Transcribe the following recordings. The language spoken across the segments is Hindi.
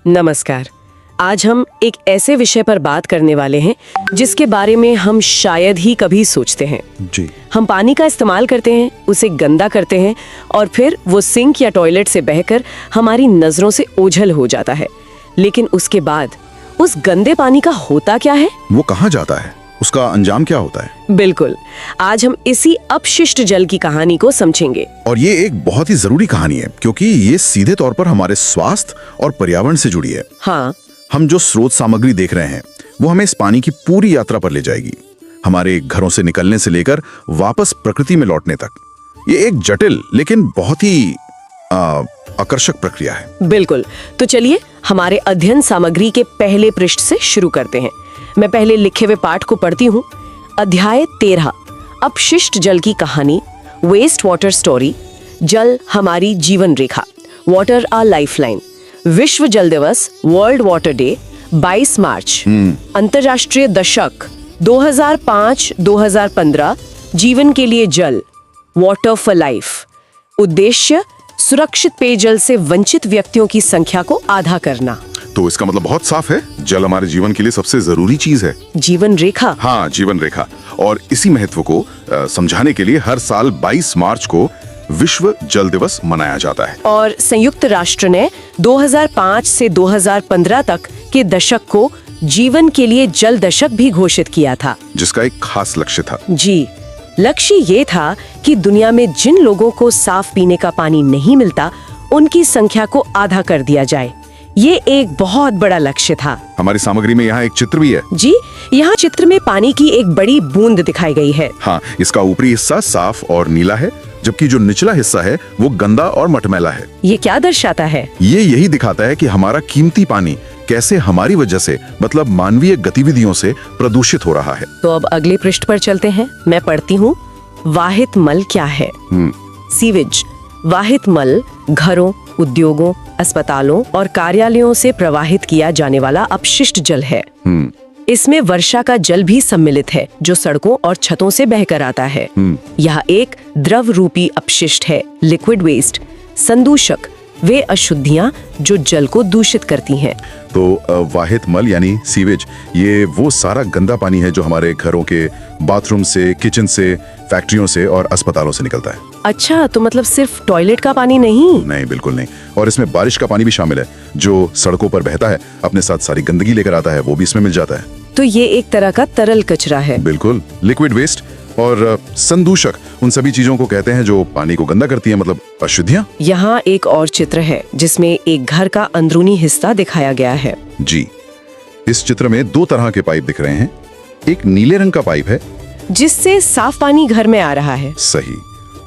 नमस्कार। आज हम एक ऐसे विषय पर बात करने वाले हैं जिसके बारे में हम शायद ही कभी सोचते हैं। जी। हम पानी का इस्तेमाल करते हैं, उसे गंदा करते हैं और फिर वो सिंक या टॉयलेट से बहकर हमारी नजरों से ओझल हो जाता है। लेकिन उसके बाद उस गंदे पानी का होता क्या है? वो कहाँ जाता है? उसका अंजाम क्या होता है? बिल्कुल, आज हम इसी अपशिष्ट जल की कहानी को समझेंगे। और ये एक बहुत ही जरूरी कहानी है क्योंकि ये सीधे तौर पर हमारे स्वास्थ्य और पर्यावरण से जुड़ी है। हाँ, हम जो स्रोत सामग्री देख रहे हैं वो हमें इस पानी की पूरी यात्रा पर ले जाएगी, हमारे घरों से निकलने से लेकर वापस प्रकृति में लौटने तक। ये एक जटिल लेकिन बहुत ही आकर्षक प्रक्रिया है। बिल्कुल। तो चलिए हमारे अध्ययन सामग्री के पहले पृष्ठ से शुरू करते हैं। मैं पहले लिखे हुए पाठ को पढ़ती हूँ। अध्याय 13, अपशिष्ट जल की कहानी, वेस्ट वाटर स्टोरी। जल हमारी जीवन रेखा, वाटर आवर लाइफलाइन। विश्व जल दिवस, वर्ल्ड वाटर डे, 22 मार्च। अंतर्राष्ट्रीय दशक 2005-2015, जीवन के लिए जल, वाटर फॉर लाइफ। उद्देश्य, सुरक्षित पेयजल से वंचित व्यक्तियों की संख्या को आधा करना। तो इसका मतलब बहुत साफ है, जल हमारे जीवन के लिए सबसे जरूरी चीज है। जीवन रेखा। हाँ, जीवन रेखा। और इसी महत्व को समझाने के लिए हर साल 22 मार्च को विश्व जल दिवस मनाया जाता है। और संयुक्त राष्ट्र ने 2005 से 2015 तक के दशक को जीवन के लिए जल दशक भी घोषित किया था, जिसका एक खास लक्ष्य था। जी, लक्ष्य ये था कि दुनिया में जिन लोगों को साफ पीने का पानी नहीं मिलता, उनकी संख्या को आधा कर दिया जाए। ये एक बहुत बड़ा लक्ष्य था। हमारी सामग्री में यहाँ एक चित्र भी है। जी, यहाँ चित्र में पानी की एक बड़ी बूंद दिखाई गई है। हाँ, इसका ऊपरी हिस्सा साफ और नीला है, जबकि जो निचला हिस्सा है वो गंदा और मटमैला है। ये क्या दर्शाता है? ये यही दिखाता है कि हमारा कीमती पानी कैसे हमारी वजह से, मतलब मानवीय गतिविधियों से प्रदूषित हो रहा है। तो अब अगले पृष्ठ पर चलते हैं। मैं पढ़ती हूँ। वाहित मल क्या है? सीवेज, वाहित मल घरों, उद्योगों, अस्पतालों और कार्यालयों से प्रवाहित किया जाने वाला अपशिष्ट जल है। इसमें वर्षा का जल भी सम्मिलित है जो सड़कों और छतों से बहकर आता है। यह एक द्रव रूपी अपशिष्ट है, लिक्विड वेस्ट। संदूषक, वे अशुद्धियां जो जल को दूषित करती हैं। तो वाहित मल यानी सीवेज, ये वो सारा गंदा पानी है जो हमारे घरों के बाथरूम से, किचन से, फैक्ट्रियों से और अस्पतालों से निकलता है। अच्छा, तो मतलब सिर्फ टॉयलेट का पानी नहीं? नहीं, बिल्कुल नहीं। और इसमें बारिश का पानी भी शामिल है जो सड़कों पर बहता है, अपने साथ सारी गंदगी लेकर आता है, वो भी इसमें मिल जाता है। तो ये एक तरह का तरल कचरा है। बिल्कुल, लिक्विड वेस्ट। और संदूषक उन सभी चीजों को कहते हैं जो पानी को गंदा करती है, मतलब अशुद्धियां। यहाँ एक और चित्र है जिसमें एक घर का अंदरूनी हिस्सा दिखाया गया है। जी, इस चित्र में दो तरह के पाइप दिख रहे हैं। एक नीले रंग का पाइप है जिससे साफ पानी घर में आ रहा है। सही।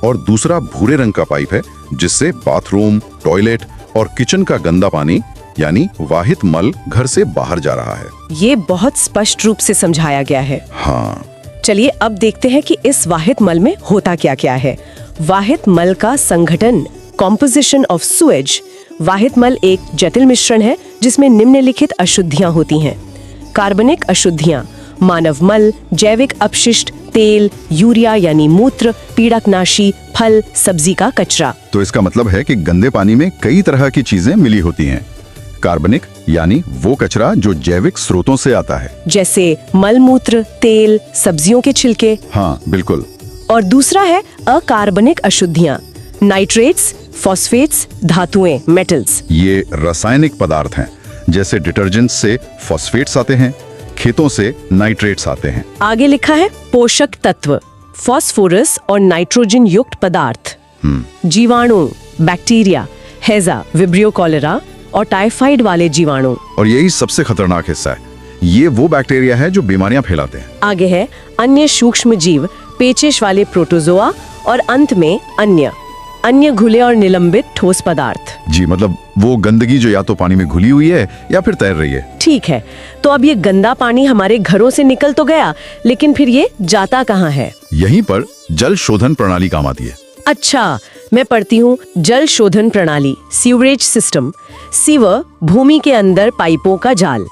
और दूसरा भूरे रंग का पाइप है जिससे बाथरूम, टॉयलेट और किचन का गंदा पानी यानी वाहित मल घर से बाहर जा रहा है। ये बहुत स्पष्ट रूप से समझाया गया है। हाँ, चलिए अब देखते हैं कि इस वाहित मल में होता क्या क्या है। वाहित मल का संगठन, कॉम्पोजिशन ऑफ सुएज। वाहित मल एक जटिल मिश्रण है जिसमें निम्नलिखित अशुद्धियां होती हैं। कार्बनिक अशुद्धियां, मानव मल, जैविक अपशिष्ट, तेल, यूरिया यानी मूत्र, पीड़कनाशी, फल, सब्जी का कचरा। तो इसका मतलब है कि गंदे पानी में कई तरह की चीजें मिली होती हैं। कार्बनिक यानी वो कचरा जो जैविक स्रोतों से आता है, जैसे मलमूत्र, तेल, सब्जियों के छिलके। हाँ, बिल्कुल। और दूसरा है अकार्बनिक अशुद्धियां, नाइट्रेट्स, फॉस्फेट्स, धातुएं, मेटल्स। ये रासायनिक पदार्थ हैं, जैसे डिटर्जेंट से फॉस्फेट्स आते हैं, खेतों से नाइट्रेट्स आते हैं। आगे लिखा है पोषक तत्व, फॉस्फोरस और नाइट्रोजन युक्त पदार्थ। जीवाणु, बैक्टीरिया, हैजा, विब्रियो कॉलेरा और टाइफाइड वाले जीवाणु। और यही सबसे खतरनाक हिस्सा है, ये वो बैक्टीरिया है जो बीमारियां फैलाते हैं। आगे है अन्य सूक्ष्म जीव, पेचिश वाले प्रोटोजोआ और अंत में अन्य घुले और निलंबित ठोस पदार्थ। जी, मतलब वो गंदगी जो या तो पानी में घुली हुई है या फिर तैर रही है। ठीक है, तो अब ये गंदा पानी हमारे घरों से निकल तो गया, लेकिन फिर ये जाता कहाँ है? यहीं पर जल शोधन प्रणाली काम आती है। अच्छा, मैं पढ़ती हूँ। जल शोधन प्रणाली, सीवरेज सिस्टम। सीवर, भूमि के अंदर पाइपों का जाल।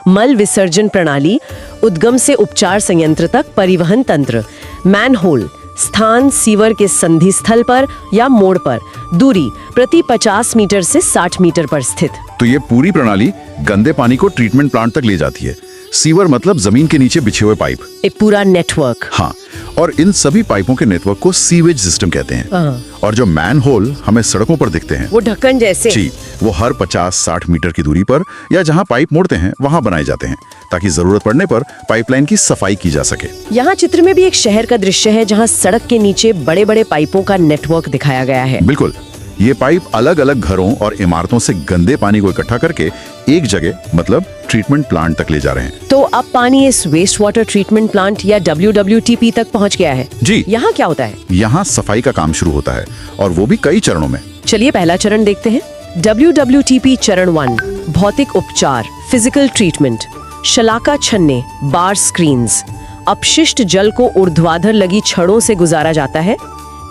मल विसर्जन प्रणाली, उद्गम से उपचार संयंत्र तक परिवहन तंत्र। मैनहोल, स्थान सीवर के संधि स्थल पर या मोड़ पर दूरी प्रति 50 मीटर से 60 मीटर पर स्थित। तो ये पूरी प्रणाली गंदे पानी को ट्रीटमेंट प्लांट तक ले जाती है। सीवर मतलब जमीन के नीचे बिछे हुए पाइप। एक पूरा नेटवर्क। हाँ, और इन सभी पाइपों के नेटवर्क को सीवेज सिस्टम कहते हैं। और जो मैन होल हमें सड़कों पर दिखते हैं, वो ढक्कन जैसे, जी, वो हर 50-60 मीटर की दूरी पर या जहाँ पाइप मोड़ते हैं वहाँ बनाए जाते हैं, ताकि जरूरत पड़ने पर पाइपलाइन की सफाई की जा सके। यहाँ चित्र में भी एक शहर का दृश्य है जहाँ सड़क के नीचे बड़े बड़े पाइपों का नेटवर्क दिखाया गया है। बिल्कुल, ये पाइप अलग अलग घरों और इमारतों से गंदे पानी को इकट्ठा करके एक जगह मतलब ट्रीटमेंट प्लांट तक ले जा रहे हैं। तो अब पानी इस वेस्ट वाटर ट्रीटमेंट प्लांट या WWTP तक पहुंच गया है। जी, यहाँ क्या होता है? यहाँ सफाई का काम शुरू होता है, और वो भी कई चरणों में। चलिए पहला चरण देखते हैं। WWTP चरण 1, भौतिक उपचार, फिजिकल ट्रीटमेंट, शलाका छन्ने, बार स्क्रीन्स। अपशिष्ट जल को ऊर्ध्वाधर लगी छड़ों से गुजारा जाता है।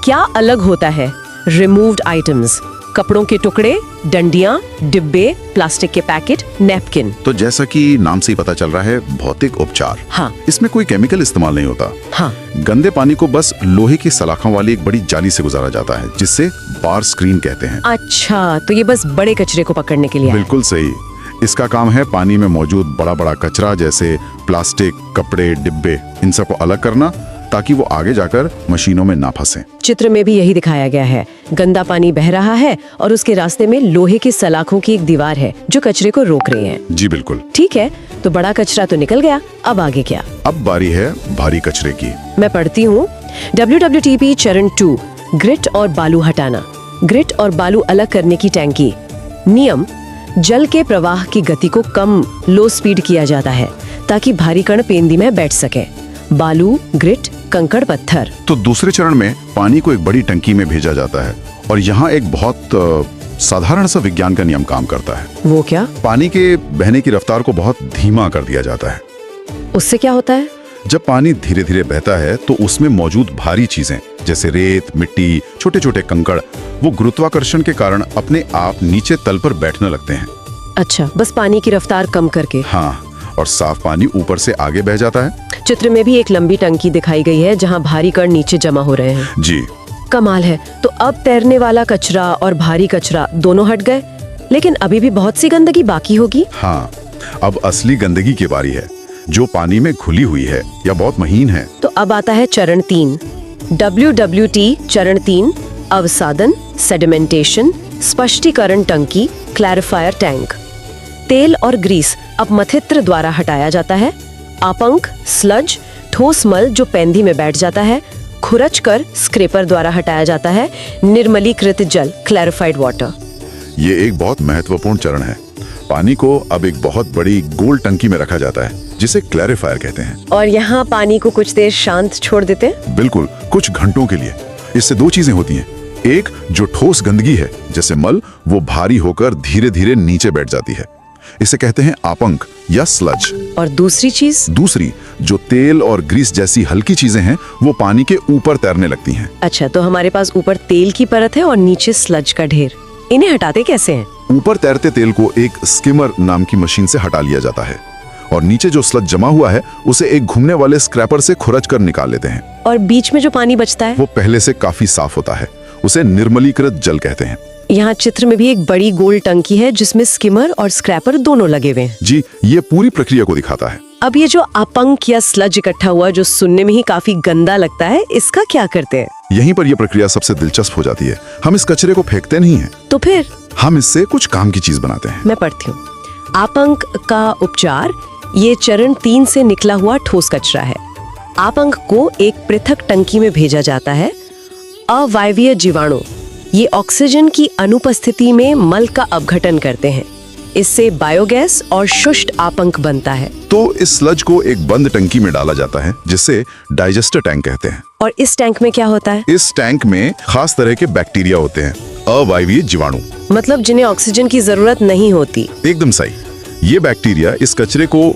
क्या अलग होता है? रिमूव्ड आइटम्स, कपड़ों के टुकड़े, डंडियां, डिब्बे, प्लास्टिक के पैकेट, नैपकिन। तो जैसा कि नाम से ही पता चल रहा है, भौतिक उपचार। हाँ, इसमें कोई केमिकल इस्तेमाल नहीं होता। हाँ, गंदे पानी को बस लोहे की सलाखों वाली एक बड़ी जाली से गुजारा जाता है, जिससे बार स्क्रीन कहते हैं। अच्छा, तो ये बस बड़े कचरे को पकड़ने के लिए है। बिल्कुल सही। इसका काम है पानी में मौजूद बड़ा बड़ा कचरा जैसे प्लास्टिक, कपड़े, डिब्बे, इन सबको अलग करना, ताकि वो आगे जाकर मशीनों में ना फंसे। चित्र में भी यही दिखाया गया है। गंदा पानी बह रहा है और उसके रास्ते में लोहे की सलाखों की एक दीवार है जो कचरे को रोक रही है। जी बिल्कुल। ठीक है, तो बड़ा कचरा तो निकल गया, अब आगे क्या? अब बारी है भारी कचरे की। मैं पढ़ती हूँ। WWTP चरण 2, ग्रिट और बालू हटाना। ग्रिट और बालू अलग करने की टैंकी। नियम: जल के प्रवाह की गति को कम लो स्पीड किया जाता है ताकि भारी कण पेंदी में बैठ सके। बालू, ग्रिट, कंकड़, पत्थर। तो दूसरे चरण में पानी को एक बड़ी टंकी में भेजा जाता है, और यहाँ एक बहुत साधारण सा विज्ञान का नियम काम करता है। वो क्या? पानी के बहने की रफ्तार को बहुत धीमा कर दिया जाता है। उससे क्या होता है? जब पानी धीरे धीरे बहता है तो उसमें मौजूद भारी चीजें जैसे रेत, मिट्टी, छोटे छोटे कंकड़, वो गुरुत्वाकर्षण के कारण अपने आप नीचे तल पर बैठने लगते हैं। अच्छा, बस पानी की रफ्तार कम करके। हाँ, और साफ पानी ऊपर से आगे बह जाता है। चित्र में भी एक लंबी टंकी दिखाई गई है जहाँ भारी कण नीचे जमा हो रहे हैं। जी, कमाल है। तो अब तैरने वाला कचरा और भारी कचरा दोनों हट गए, लेकिन अभी भी बहुत सी गंदगी बाकी होगी। हाँ, अब असली गंदगी की बारी है, जो पानी में घुली हुई है या बहुत महीन है। तो अब आता है चरण 3, WWT चरण 3, अवसादन, सेडिमेंटेशन, स्पष्टीकरण टंकी, क्लैरिफायर टैंक। तेल और ग्रीस अब मथित्र द्वारा हटाया जाता है। आपंक, स्लज, ठोस मल जो पेंदी में बैठ जाता है, खुरच कर स्क्रेपर द्वारा हटाया जाता है। निर्मलीकृत जल, क्लैरिफाइड वाटर। ये एक बहुत महत्वपूर्ण चरण है। पानी को अब एक बहुत बड़ी गोल टंकी में रखा जाता है, जिसे क्लैरिफायर कहते हैं। और यहाँ पानी को कुछ देर शांत छोड़ देते हैं। बिल्कुल, कुछ घंटों के लिए। इससे दो चीजें होती हैं। एक, जो ठोस गंदगी है जैसे मल, वो भारी होकर धीरे धीरे नीचे बैठ जाती है, इसे कहते हैं आपंक या स्लज। और दूसरी चीज? दूसरी, जो तेल और ग्रीस जैसी हल्की चीजें हैं, वो पानी के ऊपर तैरने लगती हैं। अच्छा, तो हमारे पास ऊपर तेल की परत है और नीचे स्लज का ढेर। इन्हें हटाते कैसे हैं? ऊपर तैरते तेल को एक स्किमर नाम की मशीन से हटा लिया जाता है, और नीचे जो स्लज जमा हुआ है उसे एक घूमने वाले स्क्रैपर से खुरच कर निकाल लेते हैं। और बीच में जो पानी बचता है? वो पहले से काफी साफ होता है, उसे निर्मलीकृत जल कहते हैं। यहाँ चित्र में भी एक बड़ी गोल टंकी है जिसमें स्किमर और स्क्रैपर दोनों लगे हुए हैं। जी, ये पूरी प्रक्रिया को दिखाता है। अब ये जो आपंक या स्लज इकट्ठा हुआ, जो सुनने में ही काफी गंदा लगता है, इसका क्या करते हैं? यहीं पर यह प्रक्रिया सबसे दिलचस्प हो जाती है। हम इस कचरे को फेंकते नहीं हैं, तो फिर हम इससे कुछ काम की चीज बनाते हैं। मैं पढ़ती हूँ। आपंक का उपचार, ये चरण 3 से निकला हुआ ठोस कचरा है। आपंक को एक पृथक टंकी में भेजा जाता है। अवायवीय जीवाणु ये ऑक्सीजन की अनुपस्थिति में मल का अपघटन करते हैं। इससे बायोगैस और शुष्क आपंक बनता है। तो इस स्लज को एक बंद टंकी में डाला जाता है, जिसे डाइजेस्टर टैंक कहते हैं। और इस टैंक में क्या होता है? इस टैंक में खास तरह के बैक्टीरिया होते हैं, अवायवीय जीवाणु, मतलब जिन्हें ऑक्सीजन की जरूरत नहीं होती। एकदम सही। ये बैक्टीरिया इस कचरे को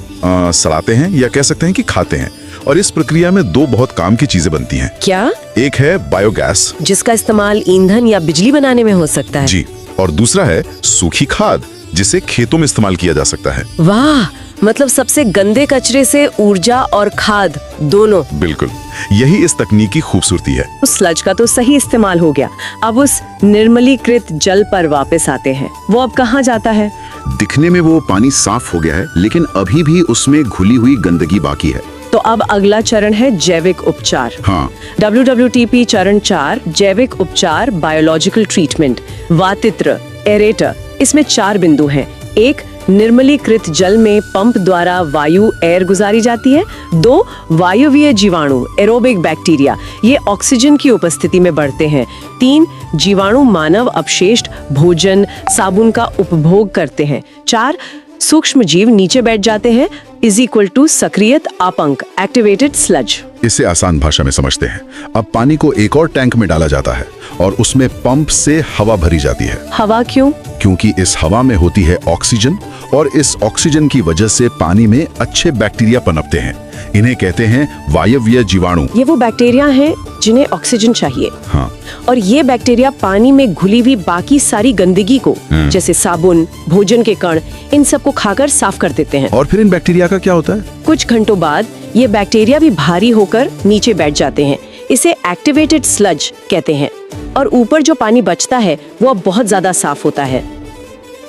सड़ाते हैं या कह सकते हैं कि खाते हैं, और इस प्रक्रिया में दो बहुत काम की चीजें बनती हैं। क्या? एक है बायोगैस, जिसका इस्तेमाल ईंधन या बिजली बनाने में हो सकता है। जी, और दूसरा है सूखी खाद, जिसे खेतों में इस्तेमाल किया जा सकता है। वाह, मतलब सबसे गंदे कचरे से ऊर्जा और खाद दोनों। बिल्कुल, यही इस तकनीक की खूबसूरती है। उस स्लज का तो सही इस्तेमाल हो गया। अब उस निर्मलीकृत जल पर वापस आते हैं। वो अब कहाँ जाता है? दिखने में वो पानी साफ हो गया है, लेकिन अभी भी उसमें घुली हुई गंदगी बाकी है। तो अब अगला चरण है जैविक उपचार। हाँ। WWTP चरण 4 जैविक उपचार, बायोलॉजिकल ट्रीटमेंट, वातित्र, एरेटर। इसमें 4 बिंदु हैं। 1, निर्मलीकृत जल में पंप द्वारा वायु एयर गुजारी जाती है। 2, वायवीय जीवाणु एरोबिक बैक्टीरिया, ये ऑक्सीजन की उपस्थिति में बढ़ते हैं। 3, जीवाणु मानव अपशिष्ट, भोजन, साबुन का उपभोग करते हैं। 4, सूक्ष्म जीव नीचे बैठ जाते हैं = सक्रियत आपंक, एक्टिवेटेड स्लज। इसे आसान भाषा में समझते हैं। अब पानी को एक और टैंक में डाला जाता है और उसमें पंप से हवा भरी जाती है। हवा क्यों? क्योंकि इस हवा में होती है ऑक्सीजन, और इस ऑक्सीजन की वजह से पानी में अच्छे बैक्टीरिया पनपते हैं। इन्हें कहते हैं वायवीय जीवाणु। ये वो बैक्टीरिया हैं जिन्हें ऑक्सीजन चाहिए। हाँ। और ये बैक्टीरिया पानी में घुली हुई बाकी सारी गंदगी को, जैसे साबुन, भोजन के कण, इन सब को खाकर साफ कर देते हैं। और फिर इन बैक्टीरिया का क्या होता है? कुछ घंटों बाद ये बैक्टीरिया भी भारी होकर नीचे बैठ जाते हैं। इसे एक्टिवेटेड स्लज कहते हैं। और ऊपर जो पानी बचता है वो अब बहुत ज्यादा साफ होता है।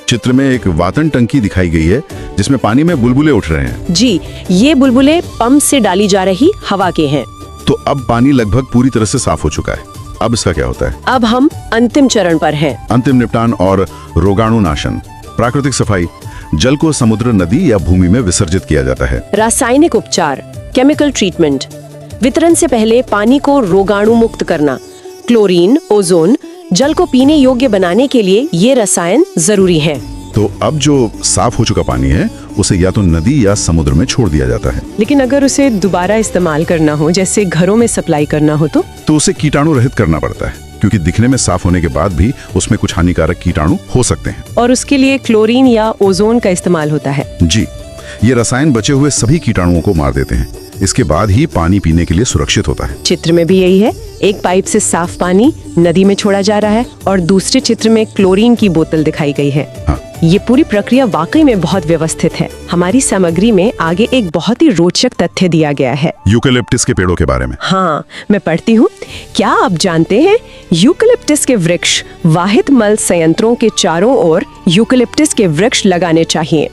चित्र में एक वातन टंकी दिखाई गई है जिसमें पानी में बुलबुले उठ रहे हैं। जी, ये बुलबुले पंप से डाली जा रही हवा के हैं। तो अब पानी लगभग पूरी तरह से साफ हो चुका है। अब इसका क्या होता है? अब हम अंतिम चरण पर हैं। अंतिम निपटान और रोगाणुनाशन, प्राकृतिक सफाई। जल को समुद्र, नदी या भूमि में विसर्जित किया जाता है। रासायनिक उपचार, केमिकल ट्रीटमेंट। वितरण से पहले पानी को रोगाणु मुक्त करना। क्लोरीन, ओजोन, जल को पीने योग्य बनाने के लिए ये रसायन जरूरी हैं। तो अब जो साफ हो चुका पानी है उसे या तो नदी या समुद्र में छोड़ दिया जाता है। लेकिन अगर उसे दोबारा इस्तेमाल करना हो, जैसे घरों में सप्लाई करना हो, तो उसे कीटाणु रहित करना पड़ता है, क्योंकि दिखने में साफ होने के बाद भी उसमें कुछ हानिकारक कीटाणु हो सकते हैं। और उसके लिए क्लोरीन या ओजोन का इस्तेमाल होता है। जी, ये रसायन बचे हुए सभी कीटाणुओं को मार देते हैं। इसके बाद ही पानी पीने के लिए सुरक्षित होता है। चित्र में भी यही है। एक पाइप से साफ पानी नदी में छोड़ा जा रहा है और दूसरे चित्र में क्लोरीन की बोतल दिखाई गई है। हाँ। ये पूरी प्रक्रिया वाकई में बहुत व्यवस्थित है। हमारी सामग्री में आगे एक बहुत ही रोचक तथ्य दिया गया है यूकेलिप्टस के पेड़ों के बारे में। हाँ, मैं पढ़ती हूँ। क्या आप जानते हैं, यूकेलिप्टस के वृक्ष वाहित मल संयंत्रों के चारों ओर यूकेलिप्टस के वृक्ष लगाने चाहिए।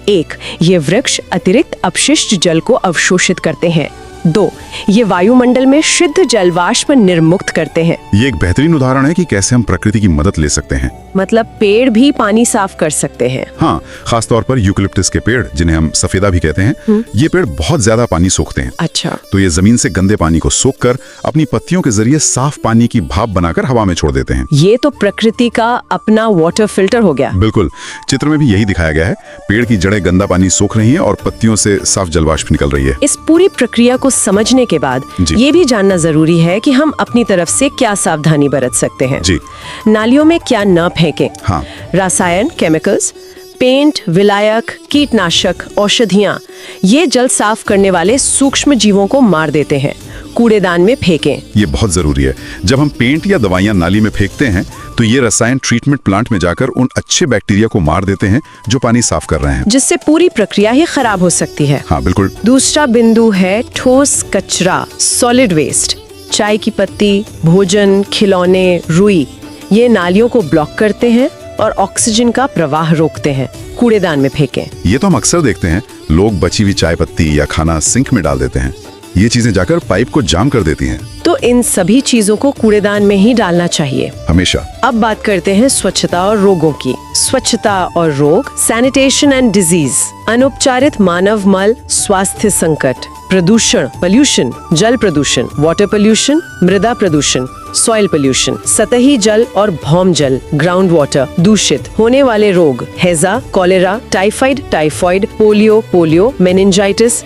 1, ये वृक्ष अतिरिक्त अपशिष्ट जल को अवशोषित करते हैं। 2, ये वायुमंडल में शुद्ध जल वाष्प निर्मुक्त करते हैं। ये एक बेहतरीन उदाहरण है कि कैसे हम प्रकृति की मदद ले सकते हैं। मतलब पेड़ भी पानी साफ कर सकते हैं। हाँ, खास तौर पर यूकेलिप्टस के पेड़, जिन्हें हम सफेदा भी कहते हैं, ये पेड़ बहुत ज्यादा पानी सोखते हैं। अच्छा। तो ये जमीन से गंदे पानी को सोखकर अपनी पत्तियों के जरिए साफ पानी की भाप बनाकर हवा में छोड़ देते हैं। ये तो प्रकृति का अपना वाटर फिल्टर हो गया। बिल्कुल, चित्र में भी यही दिखाया गया है। पेड़ की जड़ें गंदा पानी सोख रही हैं और पत्तियों से साफ जलवाष्प निकल रही है। इस पूरी प्रक्रिया को समझने के बाद ये भी जानना जरूरी है कि हम अपनी तरफ से क्या सावधानी बरत सकते हैं। जी। नालियों में क्या न फेंकें। हाँ। रसायन, केमिकल्स, पेंट, विलायक, कीटनाशक, औषधियाँ, ये जल साफ करने वाले सूक्ष्म जीवों को मार देते हैं। कूड़ेदान में फेंकें। ये बहुत जरूरी है। जब हम पेंट या दवाइयाँ नाली में फेंकते हैं तो ये रसायन ट्रीटमेंट प्लांट में जाकर उन अच्छे बैक्टीरिया को मार देते हैं जो पानी साफ कर रहे हैं, जिससे पूरी प्रक्रिया ही खराब हो सकती है। हाँ बिल्कुल। दूसरा बिंदु है ठोस कचरा, सॉलिड वेस्ट। चाय की पत्ती, भोजन, खिलौने, रुई, ये नालियों को ब्लॉक करते हैं और ऑक्सीजन का प्रवाह रोकते हैं। कूड़ेदान में फेंकें। ये तो हम अक्सर देखते हैं, लोग बची हुई चाय पत्ती या खाना सिंक में डाल देते हैं। ये चीजें जाकर पाइप को जाम कर देती हैं। तो इन सभी चीजों को कूड़ेदान में ही डालना चाहिए हमेशा। अब बात करते हैं स्वच्छता और रोगों की। स्वच्छता और रोग, सैनिटेशन एंड डिजीज, अनुपचारित मानव मल, स्वास्थ्य संकट, प्रदूषण, पोल्यूशन, जल प्रदूषण, वाटर पोल्यूशन, मृदा प्रदूषण, सॉइल पोल्यूशन, सतही जल और भौम जल, ग्राउंड वाटर, दूषित होने वाले रोग, हैजा, cholera, typhoid, polio, meningitis,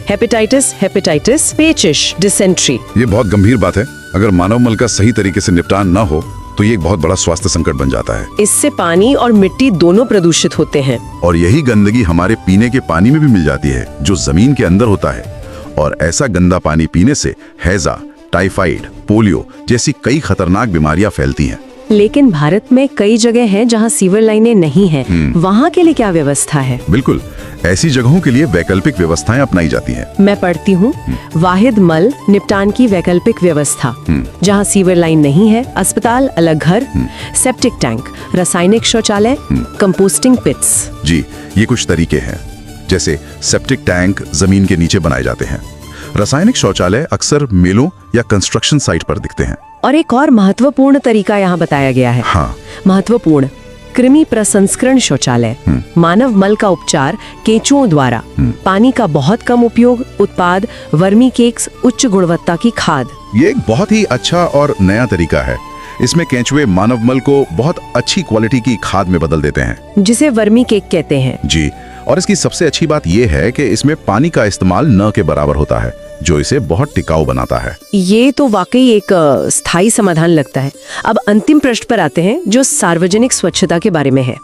hepatitis, पेचिश, डिसेंट्री। ये बहुत गंभीर बात है। अगर मानव मल का सही तरीके से निपटान न हो तो ये एक बहुत बड़ा स्वास्थ्य संकट बन जाता है। इससे पानी और मिट्टी दोनों प्रदूषित होते हैं। और यही गंदगी हमारे पीने के पानी में भी मिल जाती है, जो जमीन के अंदर होता है। और ऐसा गंदा पानी पीने से हैजा, टाइफाइड, पोलियो जैसी कई खतरनाक बीमारियां फैलती हैं। लेकिन भारत में कई जगह हैं जहां सीवर लाइनें नहीं हैं। वहां के लिए क्या व्यवस्था है? बिल्कुल, ऐसी जगहों के लिए वैकल्पिक व्यवस्थाएं अपनाई जाती हैं। मैं पढ़ती हूँ वाहिद मल निपटान की वैकल्पिक व्यवस्था, जहाँ सीवर लाइन नहीं है, अस्पताल, अलग घर, सेप्टिक टैंक, रासायनिक शौचालय, कंपोस्टिंग पिट्स। जी, ये कुछ तरीके हैं। जैसे सेप्टिक टैंक जमीन के नीचे बनाए जाते हैं। रासायनिक शौचालय अक्सर मेलों या कंस्ट्रक्शन साइट पर दिखते हैं। और एक और महत्वपूर्ण तरीका यहाँ बताया गया है। हाँ, महत्वपूर्ण कृमि प्रसंस्करण शौचालय, मानव मल का उपचार केंचुओं द्वारा, पानी का बहुत कम उपयोग, उत्पाद वर्मी केक्स, उच्च गुणवत्ता की खाद। ये एक बहुत ही अच्छा और नया तरीका है। इसमें केंचुए मानव मल को बहुत अच्छी क्वालिटी की खाद में बदल देते हैं, जिसे वर्मी केक कहते हैं। जी, और इसकी सबसे अच्छी बात यह है कि इसमें पानी का इस्तेमाल न के बराबर होता है, जो इसे बहुत टिकाऊ बनाता है। ये तो वाकई एक स्थायी समाधान लगता है। अब अंतिम प्रश्न पर आते हैं, जो सार्वजनिक स्वच्छता के बारे में है।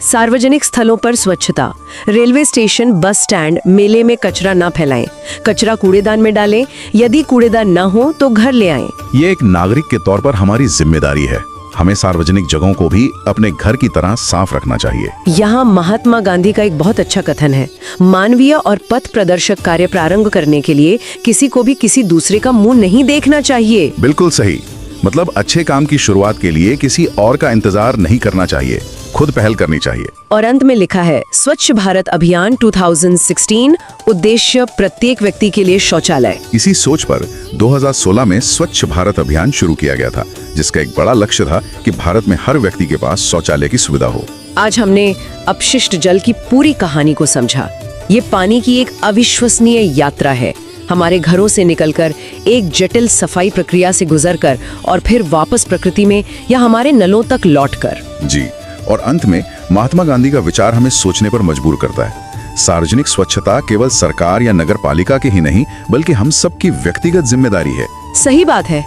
सार्वजनिक स्थलों पर स्वच्छता, रेलवे स्टेशन, बस स्टैंड, मेले में कचरा ना फैलाएं, कचरा कूड़ेदान में डालें, यदि कूड़ेदान ना हो तो घर ले आएं। ये एक नागरिक के तौर पर हमारी जिम्मेदारी है। हमें सार्वजनिक जगहों को भी अपने घर की तरह साफ रखना चाहिए। यहाँ महात्मा गांधी का एक बहुत अच्छा कथन है, मानवीय और पथ प्रदर्शक कार्य प्रारंभ करने के लिए किसी को भी किसी दूसरे का मुंह नहीं देखना चाहिए। बिल्कुल सही। मतलब अच्छे काम की शुरुआत के लिए किसी और का इंतजार नहीं करना चाहिए, खुद पहल करनी चाहिए। और अंत में लिखा है, स्वच्छ भारत अभियान 2016, उद्देश्य प्रत्येक व्यक्ति के लिए शौचालय। इसी सोच पर 2016 में स्वच्छ भारत अभियान शुरू किया गया था, जिसका एक बड़ा लक्ष्य था कि भारत में हर व्यक्ति के पास शौचालय की सुविधा हो। आज हमने अपशिष्ट जल की पूरी कहानी को समझा। ये पानी की एक अविश्वसनीय यात्रा है, हमारे घरों से निकलकर, एक जटिल सफाई प्रक्रिया से गुजरकर और फिर वापस प्रकृति में या हमारे नलों तक लौटकर। जी, और अंत में महात्मा गांधी का विचार हमें सोचने पर मजबूर करता है। सार्वजनिक स्वच्छता केवल सरकार या नगर पालिका की ही नहीं, बल्कि हम सबकी व्यक्तिगत जिम्मेदारी है। सही बात है।